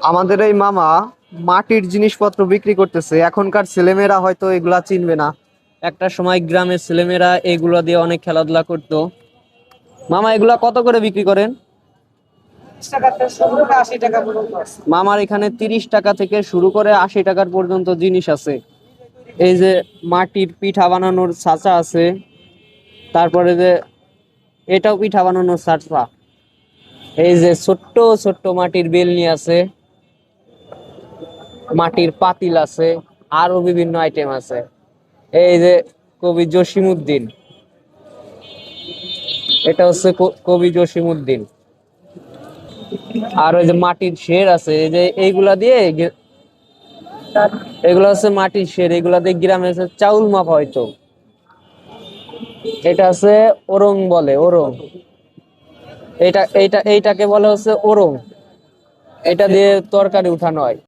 আমাদের এই মামা মাটির জিনিসপত্র বিক্রি করতেছে। এখনকার ছেলেমেয়েরা হয়তো এগুলা চিনবে না, একটা সময় গ্রামের ছেলেমেয়েরা এগুলা দিয়ে অনেক খেলাধুলা করতো। মামা এগুলা কত করে বিক্রি করেন? 30 টাকা থেকে শুরু করে 80 টাকা পর্যন্ত আছে। মামার এখানে 30 টাকা থেকে শুরু করে 80 টাকার পর্যন্ত জিনিস আছে। এই যে মাটির পিঠা বানানোর ছাঁচা আছে, তারপরে যে এটাও পিঠা বানানোর ছাঁচা। এই যে ছোট্ট ছোট্ট মাটির বেলনি আছে, মাটির পাতিল আছে, আরো বিভিন্ন আইটেম আছে। এই যে কবি জসিমউদ্দিন, এটা হচ্ছে কবি জসিমউদ্দিন। আর ওই যে মাটির শের আছে, এই যে এইগুলা দিয়ে এগুলা হচ্ছে মাটির শের, এগুলা দিয়ে গ্রামে হচ্ছে চাউল মাপা হয়তো। এটা আছে ওরং, বলে ওরং। এইটাকে বলে হচ্ছে ওরং। এটা দিয়ে তরকারি উঠানো হয়।